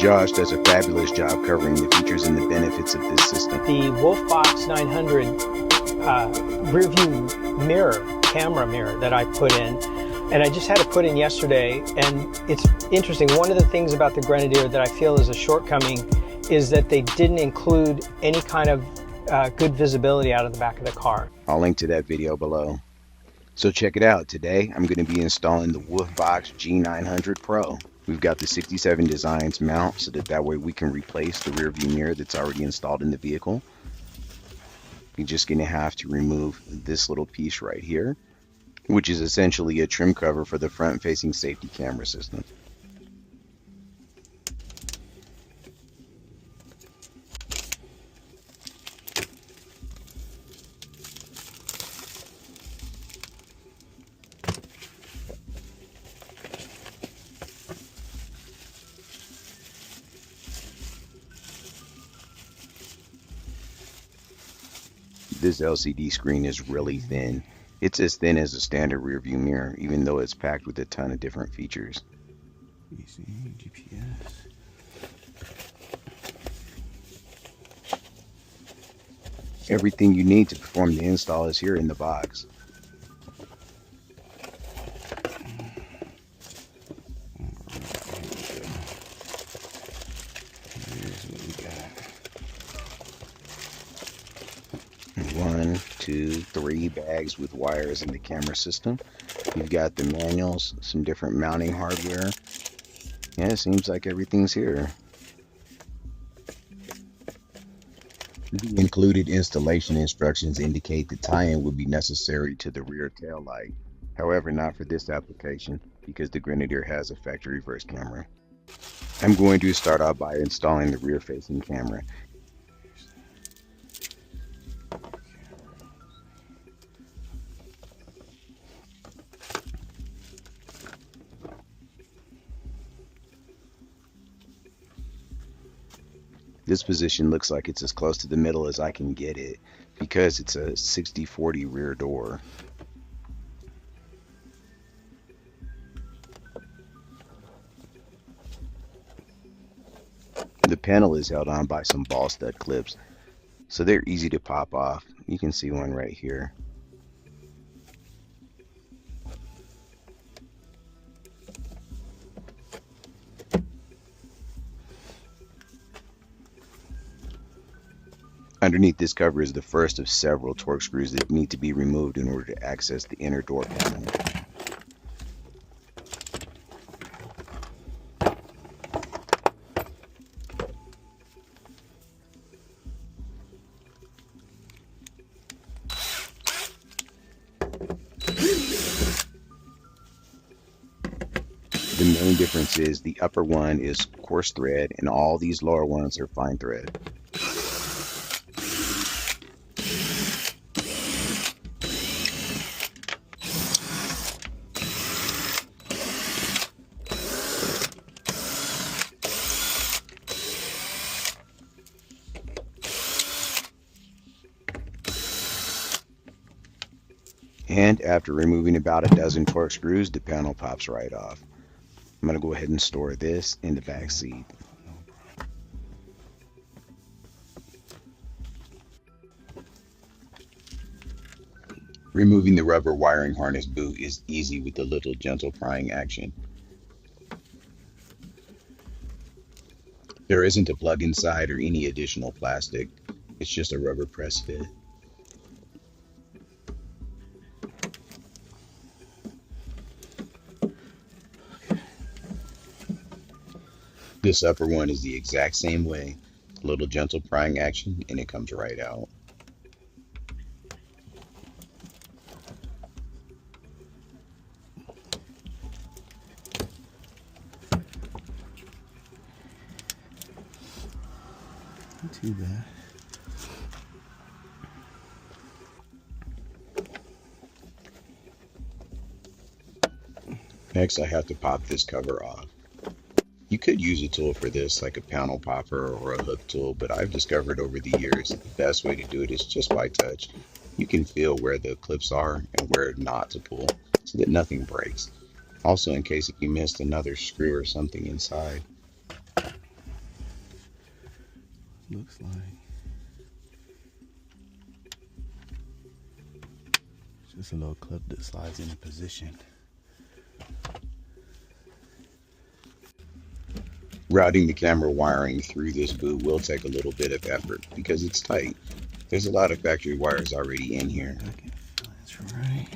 Josh does a fabulous job covering the features and the benefits of this system. The Wolfbox 900 rear view mirror, camera mirror that I put in, and I just had it put in yesterday, and it's interesting. One of the things about the Grenadier that I feel is a shortcoming is that they didn't include any kind of good visibility out of the back of the car. I'll link to that video below. So check it out. Today I'm going to be installing the Wolfbox G900pro. We've got the 67designs mount so that way we can replace the rear view mirror that's already installed in the vehicle. You're just going to have to remove this little piece right here, which is essentially a trim cover for the front-facing safety camera system. This LCD screen is really thin. It's as thin as a standard rear view mirror, even though it's packed with a ton of different features. Easy, GPS. Everything you need to perform the install is here in the box. Here's what we got. 1, 2, 3 bags with wires in the camera system. You've got the manuals, some different mounting hardware. Yeah, it seems like everything's here. The included installation instructions indicate the tie-in would be necessary to the rear tail light. However, not for this application because the Grenadier has a factory reverse camera. I'm going to start off by installing the rear-facing camera. This position looks like it's as close to the middle as I can get it because it's a 60/40 rear door. The panel is held on by some ball stud clips, so they're easy to pop off. You can see one right here. Underneath this cover is the first of several torque screws that need to be removed in order to access the inner door panel. The main difference is the upper one is coarse thread and all these lower ones are fine thread. And after removing about a dozen torque screws, the panel pops right off. I'm going to go ahead and store this in the back seat. Removing the rubber wiring harness boot is easy with a little gentle prying action. There isn't a plug inside or any additional plastic. It's just a rubber press fit. This upper one is the exact same way. A little gentle prying action and it comes right out. Not too bad. Next, I have to pop this cover off. You could use a tool for this, like a panel popper or a hook tool, but I've discovered over the years the best way to do it is just by touch. You can feel where the clips are and where not to pull so that nothing breaks. Also, in case if you missed another screw or something inside. looks like. It's just a little clip that slides into position. Routing the camera wiring through this boot will take a little bit of effort because it's tight. There's a lot of factory wires already in here. Okay, that's right.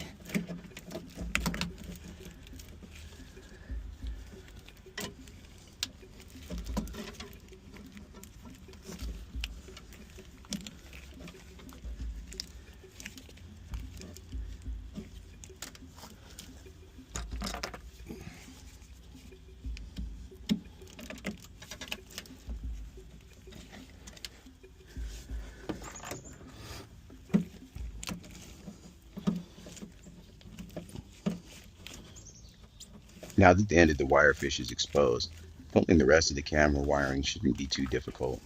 Now that the end of the wire fish is exposed, pulling the rest of the camera wiring shouldn't be too difficult.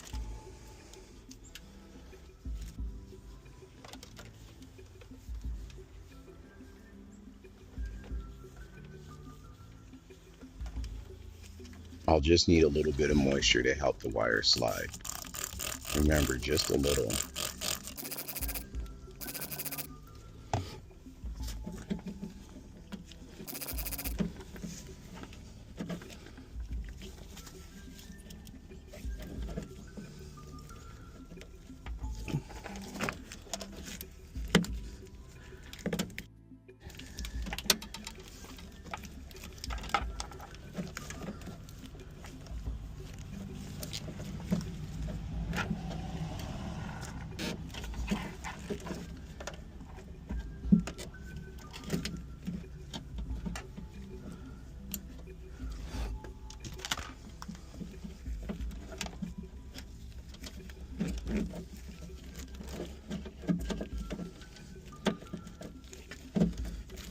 I'll just need a little bit of moisture to help the wire slide. Remember, just a little.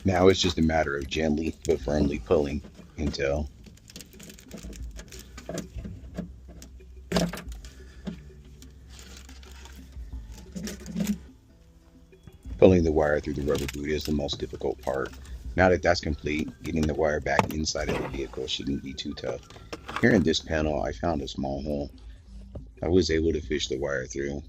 Now it's just a matter of gently but firmly pulling until pulling the wire through the rubber boot is the most difficult part. Now that that's complete, getting the wire back inside of the vehicle shouldn't be too tough. Here in this panel, I found a small hole. I was able to fish the wire through.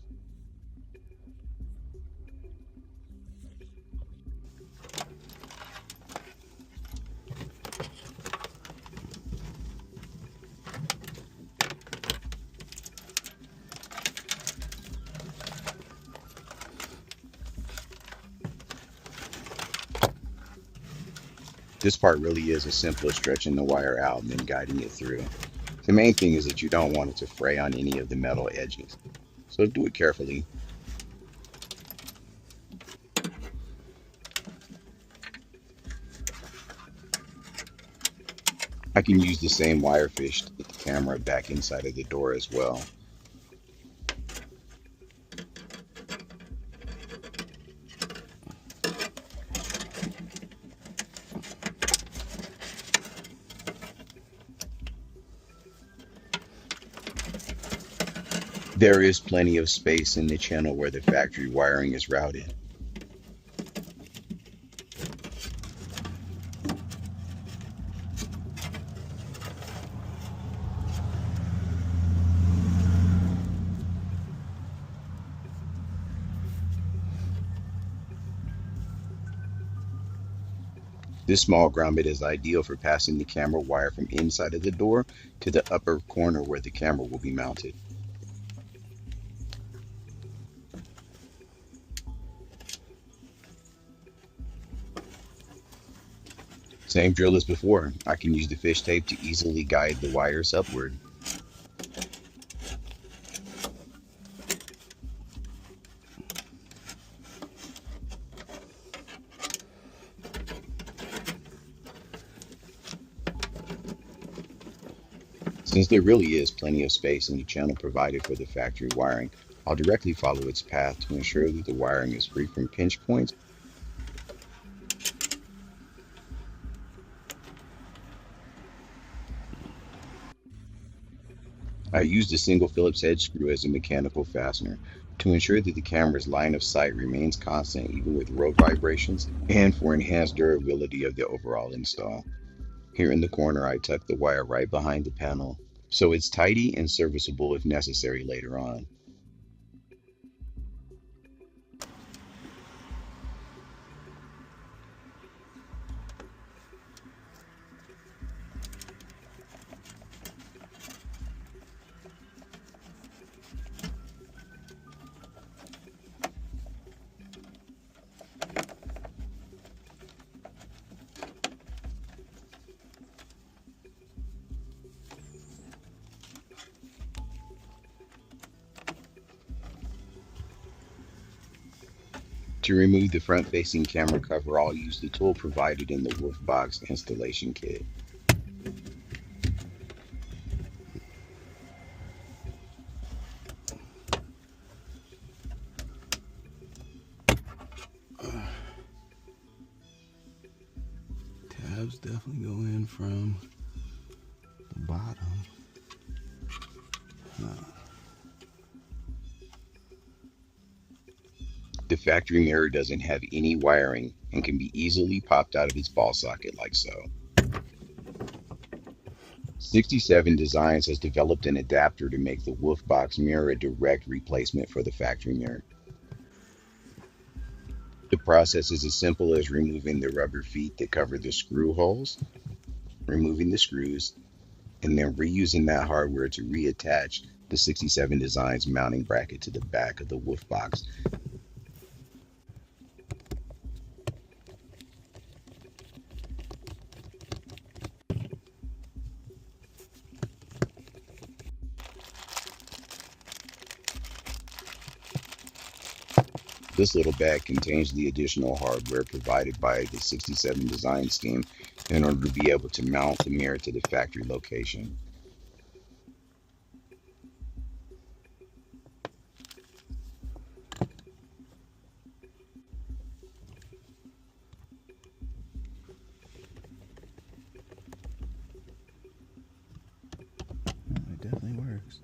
This part really is as simple as stretching the wire out and then guiding it through. The main thing is that you don't want it to fray on any of the metal edges, so do it carefully. I can use the same wire fish to get the camera back inside of the door as well. There is plenty of space in the channel where the factory wiring is routed. This small grommet is ideal for passing the camera wire from inside of the door to the upper corner where the camera will be mounted. Same drill as before. I can use the fish tape to easily guide the wires upward. Since there really is plenty of space in the channel provided for the factory wiring, I'll directly follow its path to ensure that the wiring is free from pinch points. I used a single Phillips head screw as a mechanical fastener to ensure that the camera's line of sight remains constant even with road vibrations and for enhanced durability of the overall install. Here in the corner, I tuck the wire right behind the panel, so it's tidy and serviceable if necessary later on. To remove the front-facing camera cover, I'll use the tool provided in the Wolfbox installation kit. Tabs definitely go in from the bottom. The factory mirror doesn't have any wiring and can be easily popped out of its ball socket like so. 67 Designs has developed an adapter to make the Wolfbox mirror a direct replacement for the factory mirror. The process is as simple as removing the rubber feet that cover the screw holes, removing the screws, and then reusing that hardware to reattach the 67 Designs mounting bracket to the back of the Wolfbox. This little bag contains the additional hardware provided by the 67 Designs team in order to be able to mount the mirror to the factory location. It definitely works.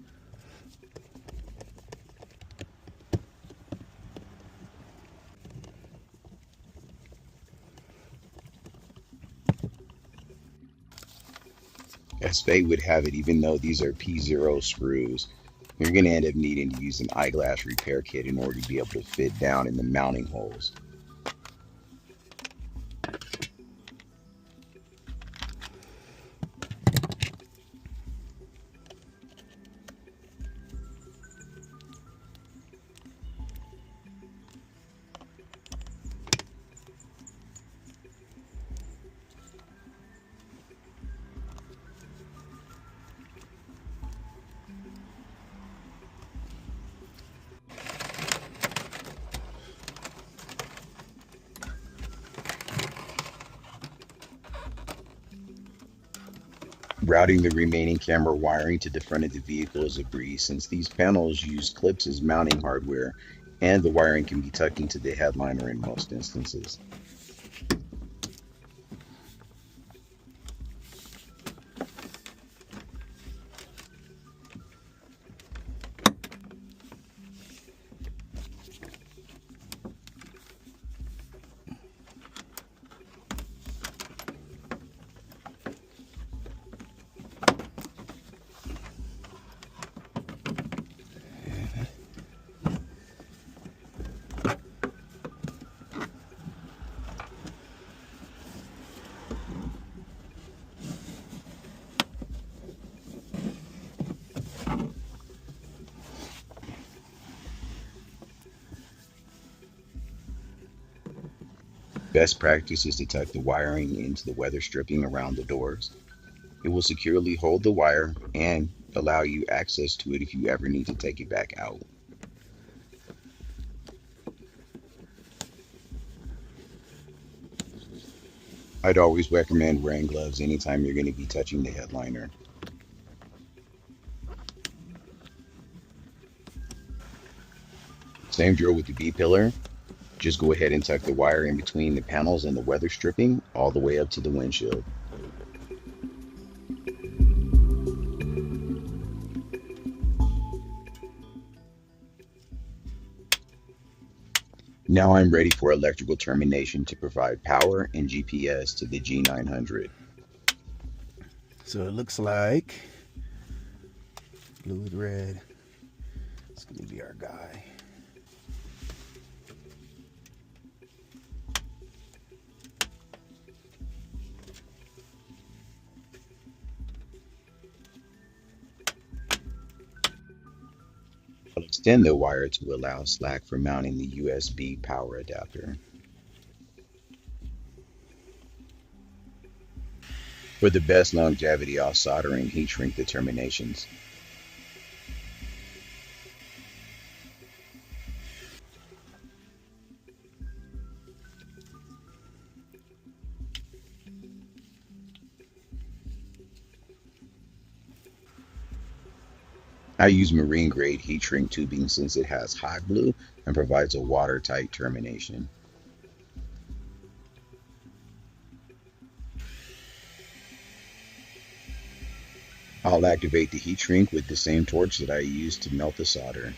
As fate would have it, even though these are P0 screws, you're going to end up needing to use an eyeglass repair kit in order to be able to fit down in the mounting holes. Routing the remaining camera wiring to the front of the vehicle is a breeze, since these panels use clips as mounting hardware, and the wiring can be tucked into the headliner in most instances. Best practice is to tuck the wiring into the weather stripping around the doors. It will securely hold the wire and allow you access to it if you ever need to take it back out. I'd always recommend wearing gloves anytime you're going to be touching the headliner. Same drill with the B-pillar. Just go ahead and tuck the wire in between the panels and the weather stripping all the way up to the windshield. Now I'm ready for electrical termination to provide power and GPS to the G900. So it looks like blue with red. It's going to be our guy. I'll extend the wire to allow slack for mounting the USB power adapter. For the best longevity, I'll solder and heat shrink the terminations. I use marine grade heat shrink tubing since it has hot glue and provides a watertight termination. I'll activate the heat shrink with the same torch that I used to melt the solder.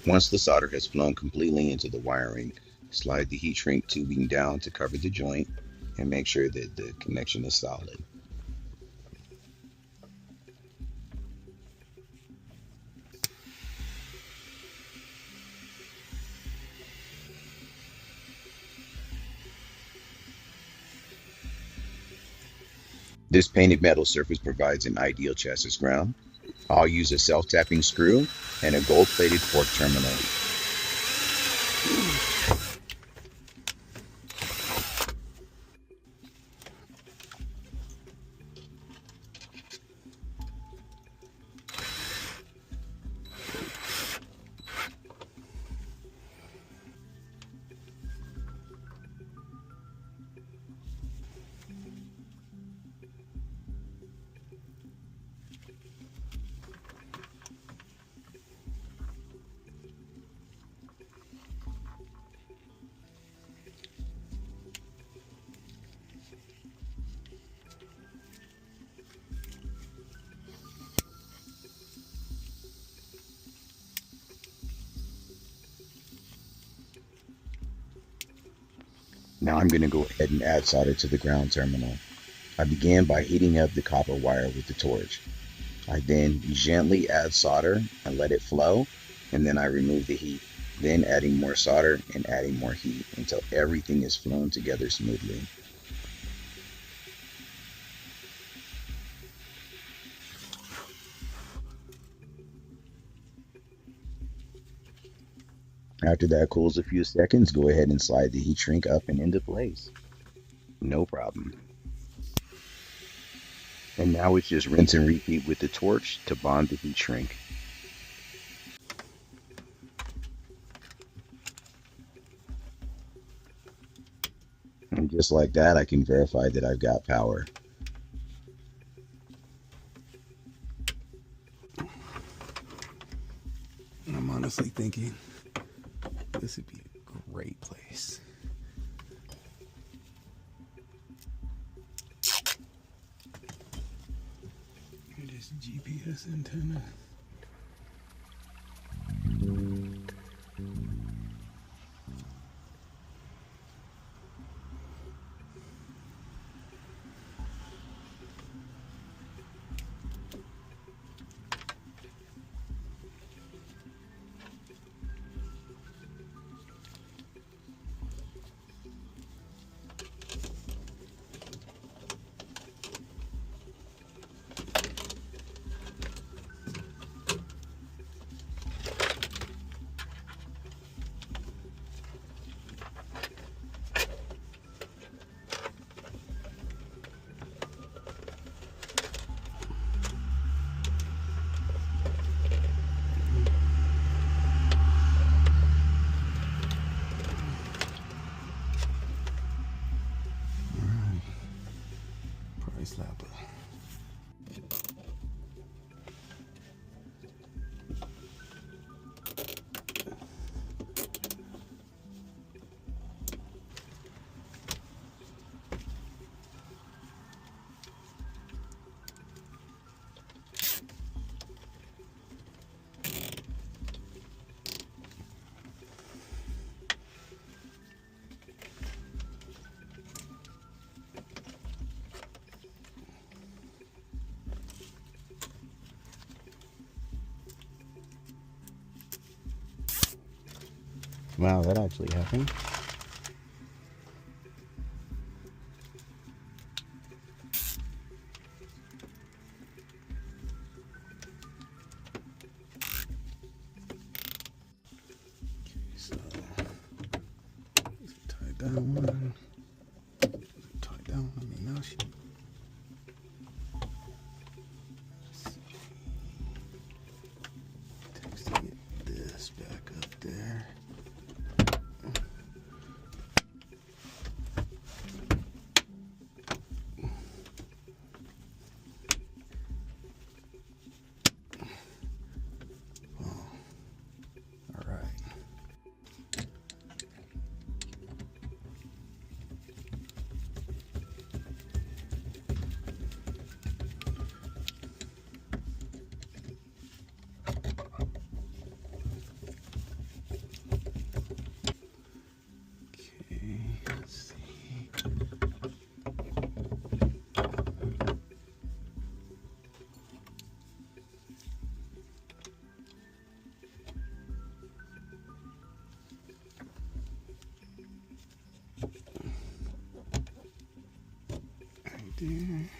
Once the solder has flown completely into the wiring, slide the heat shrink tubing down to cover the joint and make sure that the connection is solid. This painted metal surface provides an ideal chassis ground. I'll use a self-tapping screw and a gold-plated fork terminal. Now I'm going to go ahead and add solder to the ground terminal. I began by heating up the copper wire with the torch. I then gently add solder and let it flow, and then I remove the heat, then adding more solder and adding more heat until everything is flown together smoothly. After that cools a few seconds, go ahead and slide the heat shrink up and into place. No problem. And now it's just rinse and repeat with the torch to bond the heat shrink. And just like that, I can verify that I've got power. I'm honestly thinking this would be a great place. This GPS antenna. Price lapper. Wow, that actually happened. So, tie down one. Tie down on the mouse. Takes to get this back up there. there.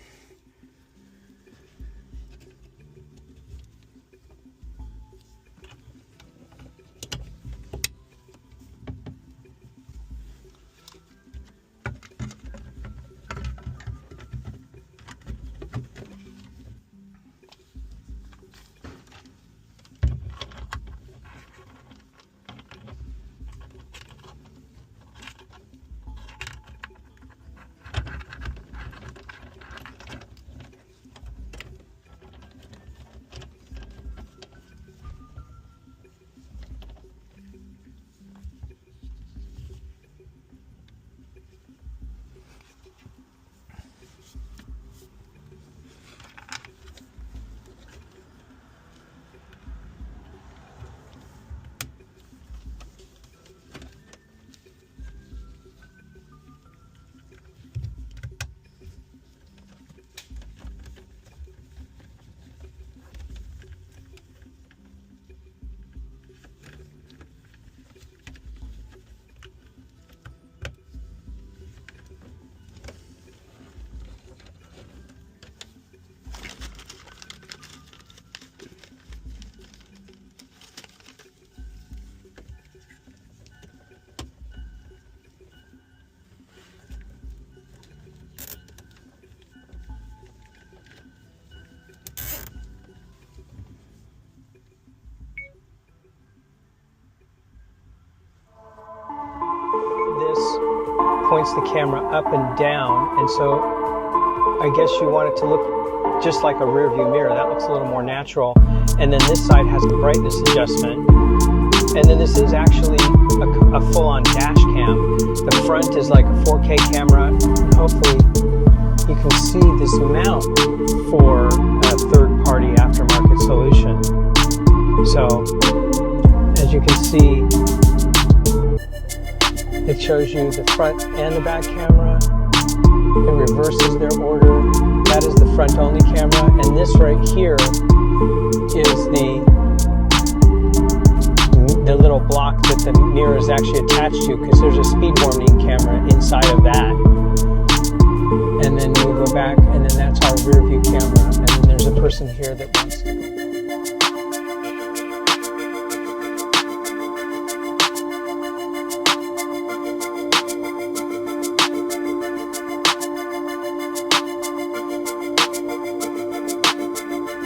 Points the camera up and down, and so I guess you want it to look just like a rear view mirror. That looks a little more natural. And then this side has the brightness adjustment, and then this is actually a full-on dash cam. The front is like a 4K camera. Hopefully you can see this mount for a third-party aftermarket solution. So as you can see, it shows you the front and the back camera. It reverses their order. That is the front only camera. And this right here is the little block that the mirror is actually attached to, because there's a speed warning camera inside of that. And then we go back, and then that's our rear view camera. And then there's a person here that wants to go.